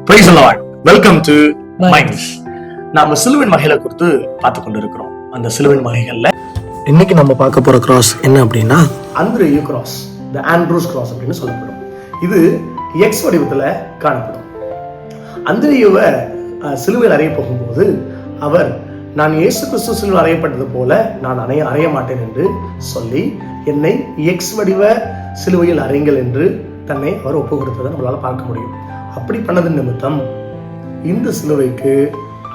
Praise the Lord. Welcome to minds. நாம சிலுவின் வகைகளை குறித்து பார்த்து கொண்டு இருக்கிறோம். அந்த சிலுவின் வகைகள்ல இன்னைக்கு நம்ம பார்க்க போற கிராஸ் என்ன அப்படின்னா அந்திரேயு கிராஸ், தி ஆண்ட்ரூஸ் கிராஸ் அப்படின்னு சொல்லப்படும். இது எக்ஸ் வடிவத்துல காணப்படும். அந்திரேயுவை சிலுவையில் அறைய போகும்போது அவர், நான் இயேசு கிறிஸ்து சிலுவையில் அறையப்பட்டது போல நான் அறைய மாட்டேன் என்று சொல்லி என்னை எக்ஸ் வடிவ சிலுவையில் அறையுங்கள் என்று தன்னை அவர் ஒப்பு கொடுத்ததை நம்மளால பார்க்க முடியும். அப்படி பண்ணது நிமித்தம் இந்த சிலுவைக்கு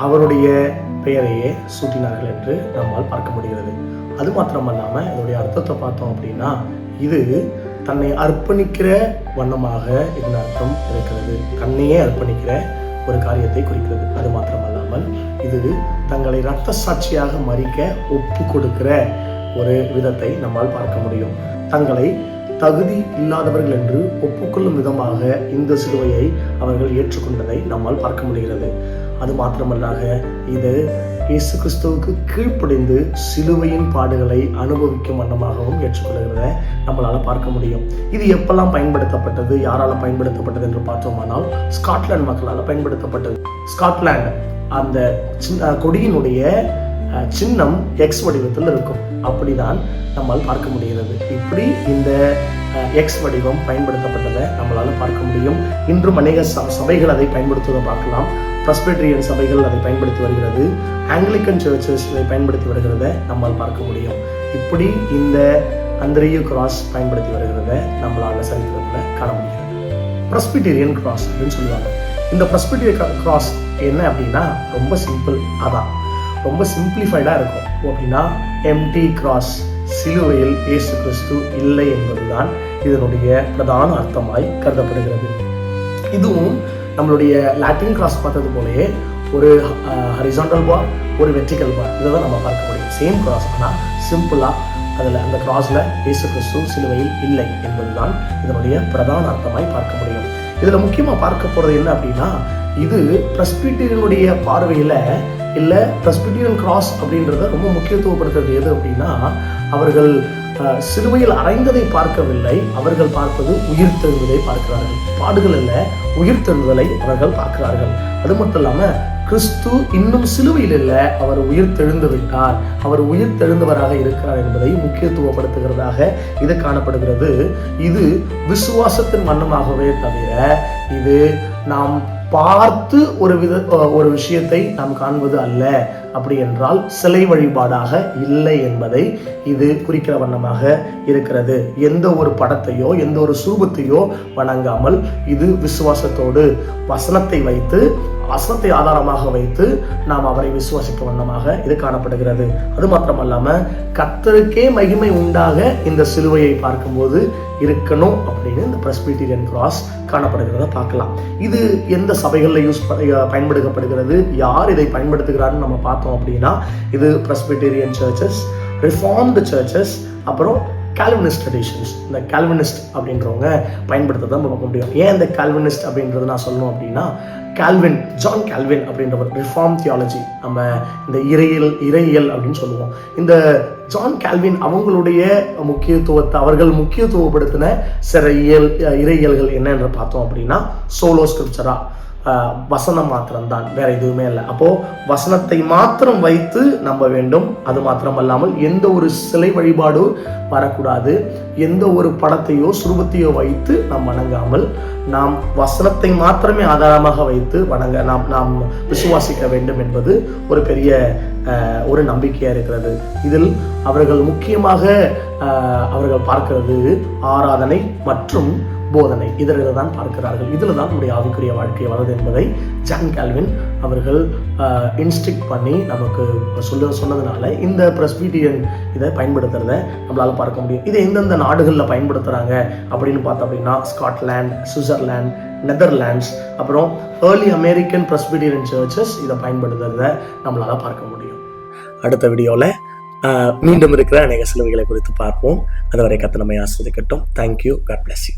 அவருடைய பெயரையே சூட்டினார்கள் என்று நம்மால் பார்க்க முடிகிறது. அது மாத்திரமல்லாம இதனுடைய அர்த்தத்தை பார்த்தோம் அப்படின்னா, இது தன்னை அர்ப்பணிக்கிற வண்ணமாக இதன் அர்த்தம் இருக்கிறது. தன்னையே அர்ப்பணிக்கிற ஒரு காரியத்தை குறிக்கிறது. அது மாத்திரமல்லாமல் இது தங்களை இரத்த சாட்சியாக மறிக்க ஒப்பு கொடுக்கிற ஒரு விதத்தை நம்மால் பார்க்க முடியும். தங்களை தகுதி இல்லாதவர்கள் என்று ஒப்புக்கொள்ளும் விதமாக இந்த சிலுவையை அவர்கள் ஏற்றுக்கொண்டதை நம்மால் பார்க்க முடிகிறது. அது மாத்திரமல்லாக இது இயேசு கிறிஸ்துவுக்கு கீழ்ப்படிந்து சிலுவையின் பாடுகளை அனுபவிக்கும் வண்ணமாகவும் ஏற்றுக்கொள்கிறத நம்மளால பார்க்க முடியும். இது எப்பெல்லாம் பயன்படுத்தப்பட்டது, யாரால பயன்படுத்தப்பட்டது என்று பார்த்தோமானால் ஸ்காட்லாந்து மக்களால் பயன்படுத்தப்பட்டது. ஸ்காட்லாந்து அந்த கொடியினுடைய சின்னம் எக்ஸ் வடிவத்தில் இருக்கும். அப்படிதான் நம்மால் பார்க்க முடிகிறது. இப்படி இந்த எக்ஸ் வடிவம் பயன்படுத்தப்பட்டதை நம்மளால பார்க்க முடியும். இன்றும் அநேக சபைகள் அதை பயன்படுத்துவதை பார்க்கலாம். பிரஸ்பிட்டரியன் சபைகள் அதை பயன்படுத்தி வருகிறது. ஆங்கிலிக்கன் சர்ச்சஸ் இதை பயன்படுத்தி வருகிறத நம்மால் பார்க்க முடியும். இப்படி இந்த அந்திரேயு கிராஸ் பயன்படுத்தி வருகிறத நம்மளால சரித்திரத்தில் காண முடிகிறது. பிரஸ்பிட்டரியன் கிராஸ் அப்படின்னு சொல்லுவாங்க. இந்த பிரஸ்பிட்டரியன் கிராஸ் என்ன அப்படின்னா ரொம்ப சிம்பிள். அதான் ரொம்ப சிம்பிளிஃபைடா இருக்கும். அப்படின்னா எம்டி கிராஸ், சிலுவையில் இயேசு கிறிஸ்து இல்லை என்பதுதான் இதனுடைய பிரதான அர்த்தமாய் கருதப்படுகிறது. இதுவும் நம்மளுடைய லாட்டின் கிராஸ் பார்த்தது போலயே ஒரு ஹரிசாண்டல் பார், ஒரு வெர்டிகல் பார், இதை தான் நம்ம பார்க்க முடியும். சேம் கிராஸ், ஆனால் சிம்பிளா அதில் அந்த கிராஸ்ல இயேசு கிறிஸ்து சிலுவையில் இல்லை என்பதுதான் இதனுடைய பிரதான அர்த்தமாய் பார்க்க முடியும். இதுல முக்கியமா பார்க்க போறது என்ன அப்படின்னா, இது பிரஸ்பிட்டரியனுடைய பார்வையில இல்ல பிரஸ்பிட்டரியன் கிராஸ் அப்படின்றத ரொம்ப முக்கியத்துவப்படுத்துறது எது அப்படின்னா, அவர்கள் சிலுவையில் அறைந்ததை பார்க்கவில்லை, அவர்கள் பார்ப்பது உயிர் தெழுவதை பார்க்கிறார்கள். பாடுகள் அல்ல, உயிர் தெழுதலை அவர்கள் பார்க்கிறார்கள். அது மட்டும் இல்லாம கிறிஸ்து இன்னும் சிலுவையில் இல்லை, அவர் உயிர் தெழுந்து விட்டார், அவர் உயிர் தெழுந்தவராக இருக்கிறார் என்பதை முக்கியத்துவப்படுத்துகிறதாக இது காணப்படுகிறது. இது விசுவாசத்தின் வண்ணமாகவே தவிர இது நாம் பார்த்து ஒரு விஷயத்தை நாம் காண்பது அல்ல. அப்படி என்றால் சிலை வழிபாடாக இல்லை என்பதை இது குறிக்கிற வண்ணமாக இருக்கிறது. எந்த ஒரு படத்தையோ எந்த ஒரு சூபத்தையோ வணங்காமல் இது விசுவாசத்தோடு வசனத்தை ஆதாரமாக வைத்து நாம் அவரை விசுவாசிக்க வண்ணமாக இது காணப்படுகிறது. அது மாத்திரமல்லாம கர்த்தருக்கே மகிமை உண்டாக இந்த சிலுவையை பார்க்கும்போது இருக்கணும் அப்படின்னு இந்த பிரஸ்பிட்டரியன் கிராஸ் காணப்படுகிறத பார்க்கலாம். இது எந்த சபைகளில் பயன்படுத்தப்படுகிறது, யார் இதை பயன்படுத்துகிறாருன்னு நம்ம பார்த்தோம் அப்படின்னா, இது பிரஸ்பிட்டரியன் சர்ச்சஸ், ரிஃபார்ம்டு சர்ச்சஸ், அப்புறம் கால்வினிஸ்ட் ட்ரெடிஷன்ஸ். இந்த கால்வினிஸ்ட் அப்படின்றவங்க பயன்படுத்த தான் பார்க்க முடியும். ஏன் இந்த கால்வினிஸ்ட் அப்படின்றது நான் சொல்லணும் அப்படின்னா, ஜான் கால்வின் அப்படின்றவர் ரிஃபார்ம் தியாலஜி, நம்ம இந்த இறையியல் அப்படின்னு சொல்லுவோம். இந்த ஜான் கால்வின் அவங்களுடைய அவர்கள் முக்கியத்துவப்படுத்தின சில இறையியல்கள் என்ன என்று பார்த்தோம் அப்படின்னா, சோலோ ஸ்கிரிப்சரா, வசனம் மாத்திரம்தான், வேற எதுவுமே இல்லை. அப்போ வசனத்தை மாத்திரம் வைத்து நம்ப வேண்டும். அது மாத்திரம் அல்லாமல் எந்த ஒரு சிலை வழிபாடு வரக்கூடாது. எந்த ஒரு படத்தையோ சுரூபத்தையோ வைத்து நாம் வணங்காமல் நாம் வசனத்தை மாத்திரமே ஆதாரமாக வைத்து நாம் விசுவாசிக்க வேண்டும் என்பது ஒரு பெரிய ஒரு நம்பிக்கையா இருக்கிறது. இதில் அவர்கள் முக்கியமாக அவர்கள் பார்க்கிறது ஆராதனை மற்றும் போதனை, இதில் தான் பார்க்கிறார்கள். இதில் தான் நம்முடைய ஆவிக்குரிய வாழ்க்கை வருது என்பதை ஜான் கால்வின் அவர்கள் இன்ஸ்ட்ரிக்ட் பண்ணி நமக்கு சொன்னதுனால இந்த பிரஸ்பிட்டரியன் இதை பயன்படுத்துறத நம்மளால பார்க்க முடியும். இதை எந்தெந்த நாடுகளில் பயன்படுத்துறாங்க அப்படின்னு பார்த்தோம் அப்படின்னா, ஸ்காட்லாந்து, சுவிட்சர்லாந்து, நெதர்லாண்ட்ஸ், அப்புறம் ஏர்லி அமெரிக்கன் பிரஸ்பிட்டரியன் சர்ச்சஸ் இதை பயன்படுத்துறத நம்மளால பார்க்க முடியும். அடுத்த வீடியோவில் மீண்டும் இருக்கிற அநேக சிலுவைகளை குறித்து பார்ப்போம். அதுவரை கர்த்தர் நம்மை ஆசீர்வதிக்கட்டும். தேங்க்யூ. God bless you.